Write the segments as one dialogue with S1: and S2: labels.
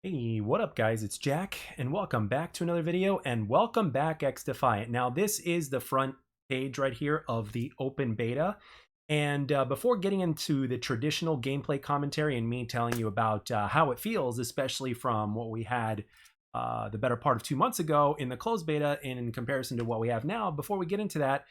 S1: Hey, what up guys? It's Jack and welcome back to another video and welcome back XDefiant. Now this is the front page right here of the open beta. And before getting into the traditional gameplay commentary and me telling you about how it feels, especially from what we had the better part of 2 months ago in the closed beta in comparison to what we have now, before we get into that,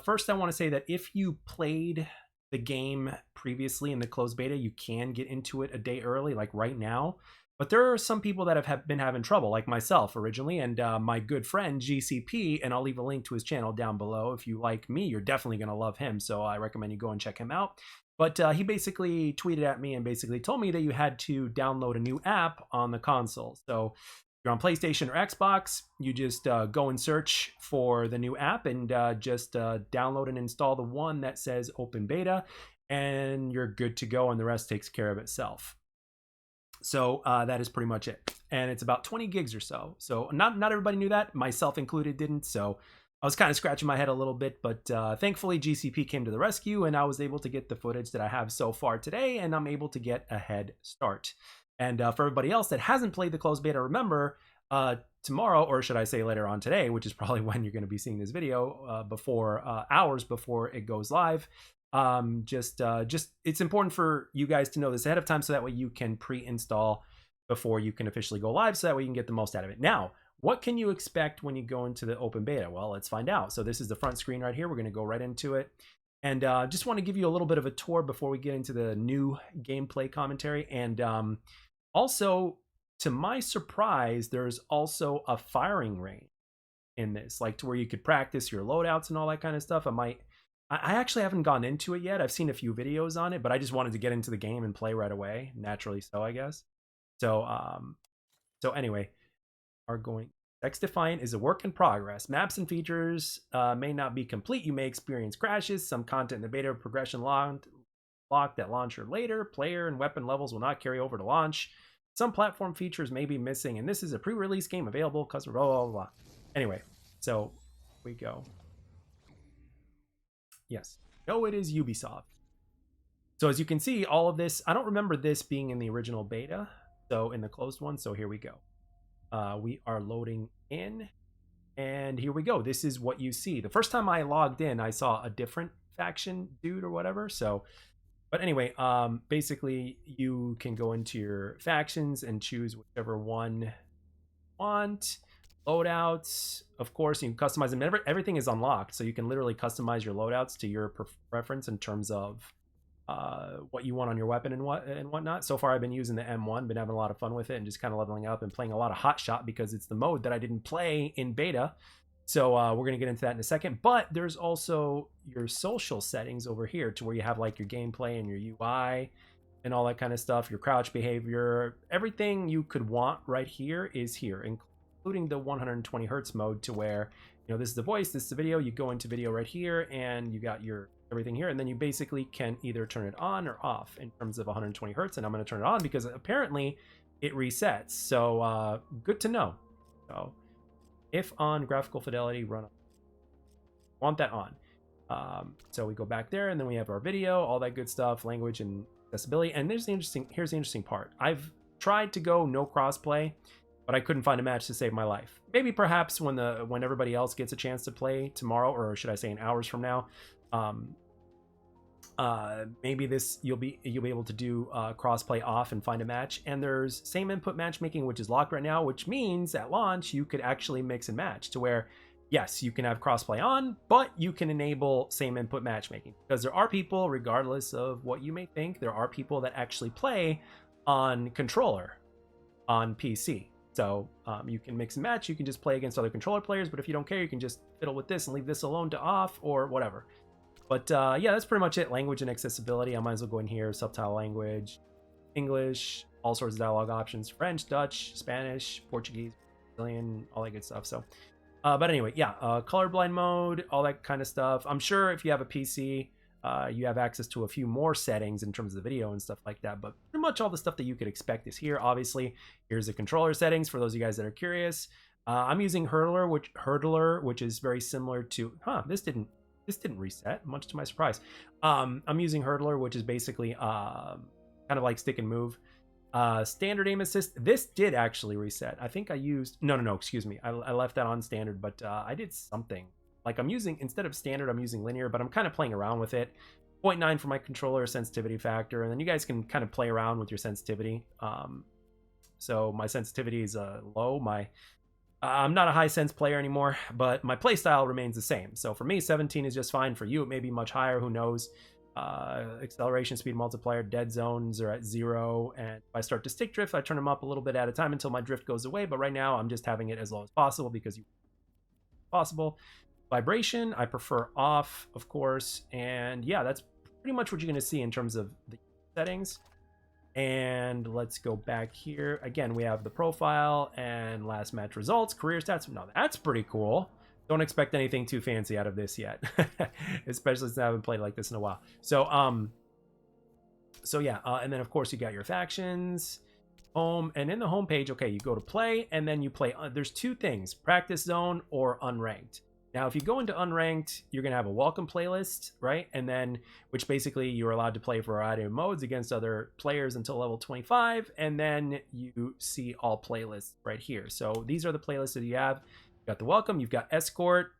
S1: first I want to say that if you played the game previously in the closed beta, you can get into it a day early, like right now. But there are some people that have been having trouble, like myself originally, and my good friend GCP, and I'll leave a link to his channel down below. If you like me, you're definitely going to love him, so I recommend you go and check him out. But he basically tweeted at me and basically told me that you had to download a new app on the console. So if you're on PlayStation or Xbox, you just go and search for the new app and just download and install the one that says Open Beta, and you're good to go, and the rest takes care of itself. So that is pretty much it. And it's about 20 gigs or so. So not everybody knew that, myself included didn't. So I was kind of scratching my head a little bit, but thankfully GCP came to the rescue and I was able to get the footage that I have so far today, and I'm able to get a head start. And for everybody else that hasn't played the closed beta, remember tomorrow, or should I say later on today, which is probably when you're going to be seeing this video, hours before it goes live, just it's important for you guys to know this ahead of time so that way you can pre-install before you can officially go live, so that way you can get the most out of it. Now, what can you expect when you go into the open beta? Well, let's find out. So this is the front screen right here. We're going to go right into it, and just want to give you a little bit of a tour before we get into the new gameplay commentary. And also, to my surprise, there's also a firing range in this, like to where you could practice your loadouts and all that kind of stuff. I actually haven't gone into it yet. I've seen a few videos on it, but I just wanted to get into the game and play right away. Naturally so, I guess. So, anyway, XDefiant is a work in progress. Maps and features may not be complete. You may experience crashes. Some content in the beta progression locked at launch or later. Player and weapon levels will not carry over to launch. Some platform features may be missing, and this is a pre-release game available. Customer blah blah blah. Anyway, so we go. Yes. No, it is Ubisoft. So as you can see, all of this, I don't remember this being in the original beta, so in the closed one. So here we go. We are loading in, and here we go. This is what you see. The first time I logged in, I saw a different faction dude or whatever. So, but anyway, basically you can go into your factions and choose whichever one you want. Loadouts, of course, you can customize them. Everything is unlocked, so you can literally customize your loadouts to your preference in terms of what you want on your weapon and whatnot. So far, I've been using the M1, been having a lot of fun with it, and just kind of leveling up and playing a lot of Hot Shot because it's the mode that I didn't play in beta. So we're gonna get into that in a second. But there's also your social settings over here, to where you have like your gameplay and your UI and all that kind of stuff, your crouch behavior, everything you could want right here is here, including the 120 hertz mode, to where, you know, this is the voice, this is the video. You go into video right here and you got your everything here, and then you basically can either turn it on or off in terms of 120 hertz. And I'm going to turn it on because apparently it resets, so good to know. So if on graphical fidelity, run on. Want that on. So we go back there, and then we have our video, all that good stuff, language and accessibility. And here's the interesting part. I've tried to go no crossplay, but I couldn't find a match to save my life. Maybe perhaps when everybody else gets a chance to play tomorrow, or should I say in hours from now, maybe you'll be able to do crossplay off and find a match. And there's same input matchmaking, which is locked right now, which means at launch you could actually mix and match, to where yes, you can have crossplay on, but you can enable same input matchmaking, because there are people, regardless of what you may think, there are people that actually play on controller on PC. So you can mix and match. You can just play against other controller players, but if you don't care, you can just fiddle with this and leave this alone to off or whatever. But yeah, that's pretty much it. Language and accessibility. I might as well go in here. Subtitle language, English, all sorts of dialogue options, French, Dutch, Spanish, Portuguese, Brazilian, all that good stuff. So, but anyway, yeah, colorblind mode, all that kind of stuff. I'm sure if you have a PC, you have access to a few more settings in terms of the video and stuff like that, but pretty much all the stuff that you could expect is here. Obviously, here's the controller settings for those of you guys that are curious. I'm using Hurdler, which is very similar to, this didn't reset, much to my surprise. I'm using Hurdler, which is basically kind of like stick and move. Standard aim assist. This did actually reset. I think I used no, excuse me. I left that on standard, but I did something. Like I'm using, instead of standard, I'm using linear, but I'm kind of playing around with it. 0.9 for my controller sensitivity factor, and then you guys can kind of play around with your sensitivity. So my sensitivity is low. I'm not a high sense player anymore, but my play style remains the same. So for me, 17 is just fine. For you, it may be much higher. Who knows? Acceleration speed multiplier, dead zones are at 0, and if I start to stick drift, I turn them up a little bit at a time until my drift goes away. But right now, I'm just having it as low as possible because possible. Vibration, I prefer off, of course, and yeah, that's pretty much what you're going to see in terms of the settings. And let's go back here. Again, we have the profile and last match results, career stats. Now, that's pretty cool. Don't expect anything too fancy out of this yet, especially since I haven't played like this in a while. So yeah, and then of course you got your factions, home, and in the home page, okay, you go to play, and then you play. There's two things: practice zone or unranked. Now, if you go into unranked, you're going to have a welcome playlist, right? And then, which basically you're allowed to play for a variety of modes against other players until level 25. And then you see all playlists right here. So these are the playlists that you have. You've got the welcome, you've got escort,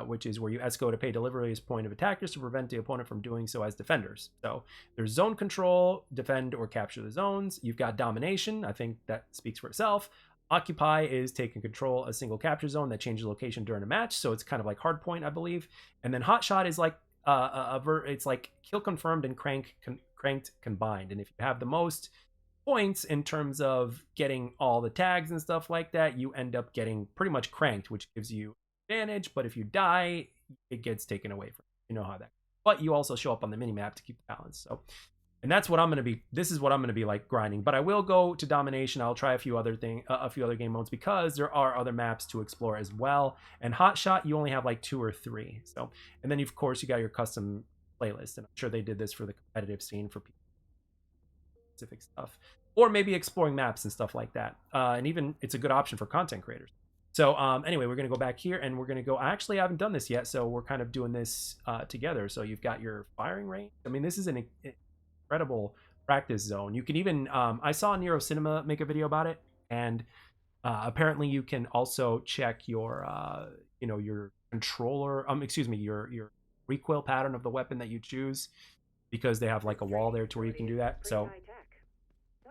S1: which is where you escort a pay delivery as point of attackers to prevent the opponent from doing so as defenders. So there's zone control, defend or capture the zones. You've got domination. I think that speaks for itself. Occupy is taking control of a single capture zone that changes location during a match, so it's kind of like hardpoint, I believe. And then hotshot is like it's like kill confirmed and cranked combined. And if you have the most points in terms of getting all the tags and stuff like that, you end up getting pretty much cranked, which gives you advantage. But if you die, it gets taken away from you. You know how that. But you also show up on the mini map to keep the balance. So. And that's what I'm going to be, this is what I'm going to be like grinding. But I will go to domination. I'll try a few other game modes because there are other maps to explore as well. And hotshot, you only have like 2 or 3. So, and then of course you got your custom playlist. And I'm sure they did this for the competitive scene for people specific stuff. Or maybe exploring maps and stuff like that. And even it's a good option for content creators. So anyway, we're going to go back here and we're going to go, actually I haven't done this yet. So we're kind of doing this together. So you've got your firing range. I mean, this is an incredible practice zone. You can even I saw Nero Cinema make a video about it, and apparently you can also check your your controller excuse me, your recoil pattern of the weapon that you choose, because they have like a wall there to where you can do that. So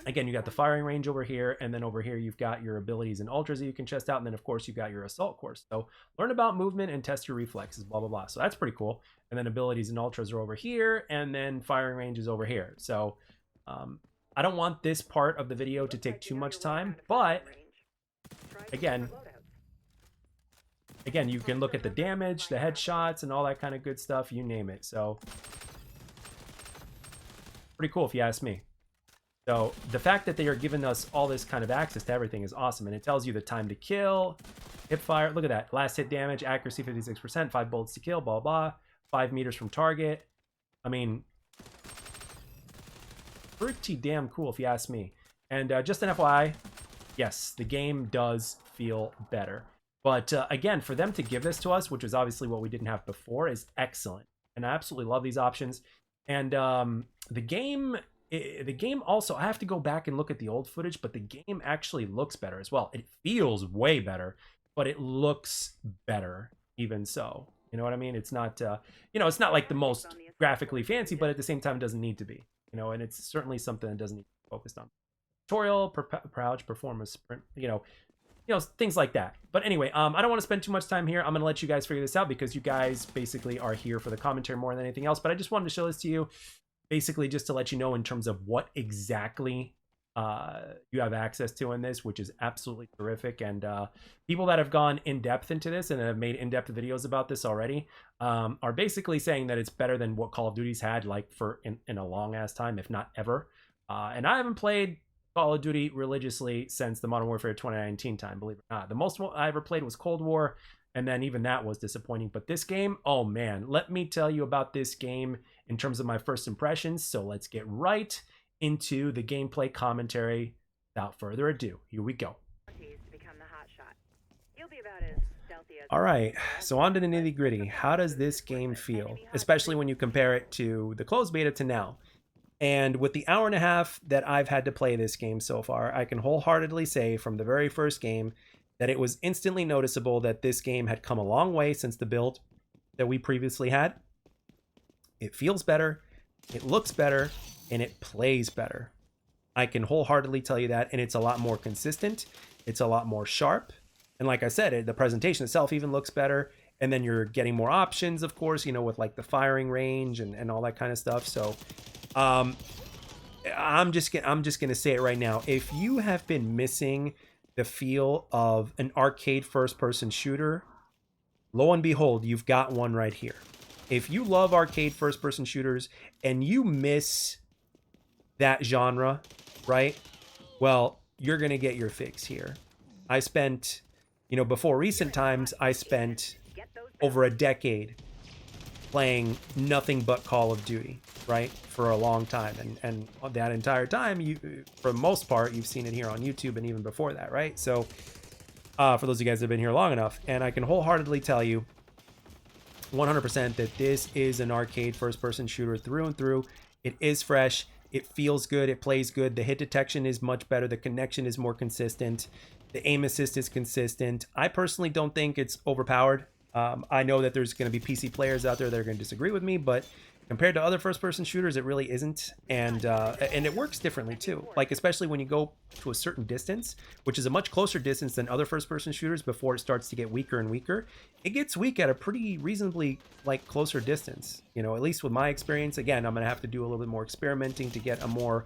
S1: again, you got the firing range over here, and then over here you've got your abilities and ultras that you can test out, and then of course you got your assault course. So learn about movement and test your reflexes, blah blah blah. So that's pretty cool. And then abilities and ultras are over here, and then firing range is over here. So I don't want this part of the video to take too much time, but again, you can look at the damage, the headshots, and all that kind of good stuff, you name it. So pretty cool if you ask me. So the fact that they are giving us all this kind of access to everything is awesome. And it tells you the time to kill, hip fire. Look at that. Last hit damage, accuracy 56%, 5 bullets to kill, blah, blah. 5 meters from target. I mean, pretty damn cool if you ask me. And just an FYI, yes, the game does feel better. But again, for them to give this to us, which is obviously what we didn't have before, is excellent. And I absolutely love these options. And the game also, I have to go back and look at the old footage, but the game actually looks better as well. It feels way better, but it looks better even so. You know what I mean? It's not, it's not like the most graphically fancy, but at the same time, it doesn't need to be, and it's certainly something that doesn't need to be focused on. Tutorial, Crouch, Performance, Sprint, things like that. But anyway, I don't want to spend too much time here. I'm going to let you guys figure this out because you guys basically are here for the commentary more than anything else. But I just wanted to show this to you, basically just to let you know in terms of what exactly you have access to in this, which is absolutely terrific. And people that have gone in depth into this and have made in-depth videos about this already are basically saying that it's better than what Call of Duty's had like in a long ass time, if not ever. And I haven't played Call of Duty religiously since the Modern Warfare 2019 time, believe it or not. The most I ever played was Cold War, and then even that was disappointing. But this game, oh man, let me tell you about this game in terms of my first impressions. So let's get right into the gameplay commentary without further ado. Here we go. All right, so on to the nitty gritty. How does this game feel, especially when you compare it to the closed beta to now? And with the hour and a half that I've had to play this game so far, I can wholeheartedly say from the very first game that it was instantly noticeable that this game had come a long way since the build that we previously had. It feels better, it looks better, and it plays better. I can wholeheartedly tell you that, and it's a lot more consistent. It's a lot more sharp. And like I said, the presentation itself even looks better. And then you're getting more options, of course, you know, with like the firing range and all that kind of stuff. So I'm just gonna say it right now. If you have been missing the feel of an arcade first-person shooter, lo and behold, you've got one right here. If you love arcade first-person shooters and you miss that genre, right? Well, you're gonna get your fix here. I spent, you know, before recent times, I spent over a decade playing nothing but Call of Duty, right, for a long time, and that entire time, you, for the most part, you've seen it here on YouTube, and even before that, right? So for those of you guys that have been here long enough, and I can wholeheartedly tell you 100% that this is an arcade first-person shooter through and through. It is fresh, it feels good, it plays good, the hit detection is much better, the connection is more consistent, the aim assist is consistent. I personally don't think it's overpowered. I know that there's going to be PC players out there that are going to disagree with me, but compared to other first-person shooters, it really isn't, and it works differently too. Like especially when you go to a certain distance, which is a much closer distance than other first-person shooters before it starts to get weaker and weaker. It gets weak at a pretty reasonably like closer distance, you know. At least with my experience. Again, I'm going to have to do a little bit more experimenting to get a more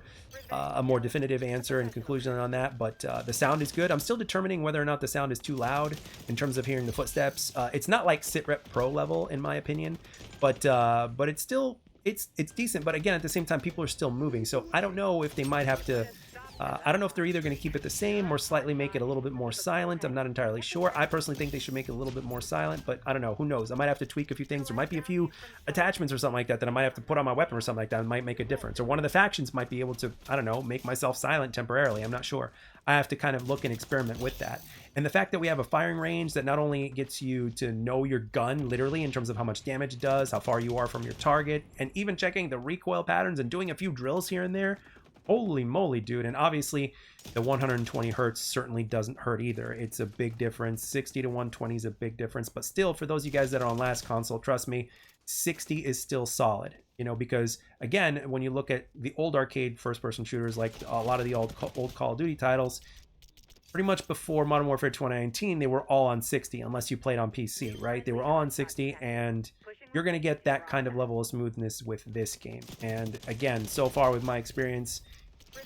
S1: definitive answer and conclusion on that. But the sound is good. I'm still determining whether or not the sound is too loud in terms of hearing the footsteps. It's not like SitRep Pro level in my opinion, but it's still it's decent. But again, at the same time, people are still moving, so I don't know if they might have to I don't know if they're either going to keep it the same or slightly make it a little bit more silent. I'm not entirely sure. I personally think they should make it a little bit more silent, but I don't know. Who knows? I might have to tweak a few things. There might be a few attachments or something like that that I might have to put on my weapon or something like that. It might make a difference. Or one of the factions might be able to, I don't know, make myself silent temporarily. I'm not sure. I have to kind of look and experiment with that. And the fact that we have a firing range that not only gets you to know your gun literally in terms of how much damage it does, how far you are from your target, and even checking the recoil patterns and doing a few drills here and there. Holy moly, dude. And obviously the 120 hertz certainly doesn't hurt either. It's a big difference. 60 to 120 is a big difference, but still, for those of you guys that are on last console, trust me, 60 is still solid, you know, because again, when you look at the old arcade first-person shooters, like a lot of the old Call of Duty titles, pretty much before Modern Warfare 2019, they were all on 60, unless you played on PC, right? They were all on 60, and you're going to get that kind of level of smoothness with this game. And again, so far with my experience,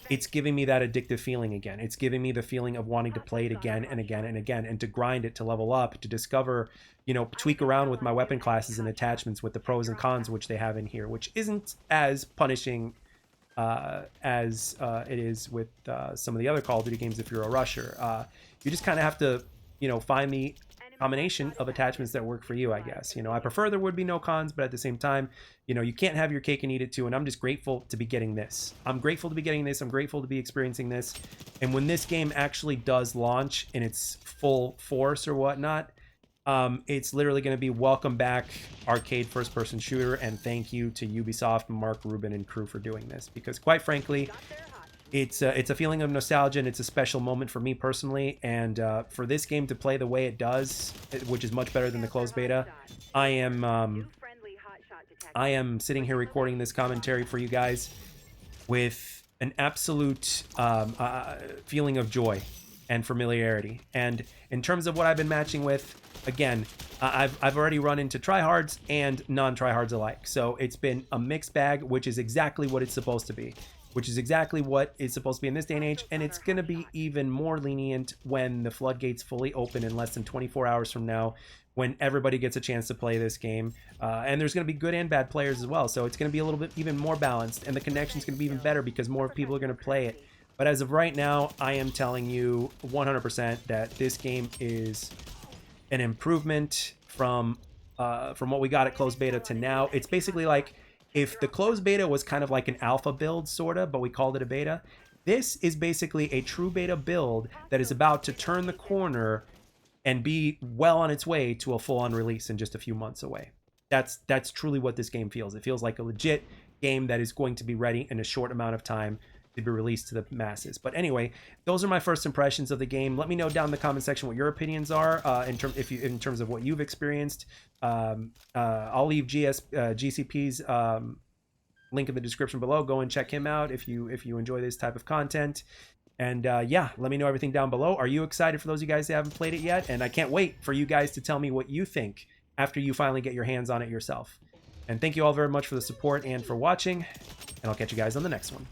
S1: it's giving me that addictive feeling again. It's giving me the feeling of wanting to play it again and again and again, and to grind it, to level up, to discover, you know, tweak around with my weapon classes and attachments with the pros and cons which they have in here, which isn't as punishing as it is with some of the other Call of Duty games if you're a rusher. You just kind of have to, you know, find the combination of attachments that work for you, I guess. You know, I prefer there would be no cons, but at the same time, you know, you can't have your cake and eat it too, and I'm just grateful to be getting this. I'm grateful to be getting this. I'm grateful to be experiencing this. And when this game actually does launch in its full force or whatnot, it's literally going to be welcome back arcade first-person shooter, and thank you to Ubisoft, Mark Rubin, and crew for doing this, because quite frankly, it's a feeling of nostalgia, and it's a special moment for me personally. And for this game to play the way it does, which is much better than the closed beta, I am sitting here recording this commentary for you guys with an absolute feeling of joy and familiarity. And in terms of what I've been matching with, again, I've already run into tryhards and non-tryhards alike. So it's been a mixed bag, which is exactly what it's supposed to be. Which is exactly what is supposed to be in this day and age, and it's going to be even more lenient when the floodgates fully open in less than 24 hours from now, when everybody gets a chance to play this game. And there's going to be good and bad players as well, so it's going to be a little bit even more balanced, and the connection's going to be even better because more people are going to play it. But as of right now, I am telling you 100% that this game is an improvement from what we got at closed beta to now. It's basically like, if the closed beta was kind of like an alpha build, sort of, but we called it a beta, this is basically a true beta build that is about to turn the corner and be well on its way to a full-on release in just a few months away. That's truly what this game feels. It feels like a legit game that is going to be ready in a short amount of time to be released to the masses. But anyway, those are my first impressions of the game. Let me know down in the comment section what your opinions are in terms of what you've experienced. I'll leave GCP's link in the description below. Go and check him out if you enjoy this type of content. And yeah, let me know everything down below. Are you excited for those of you guys that haven't played it yet? And I can't wait for you guys to tell me what you think after you finally get your hands on it yourself. And thank you all very much for the support and for watching. And I'll catch you guys on the next one.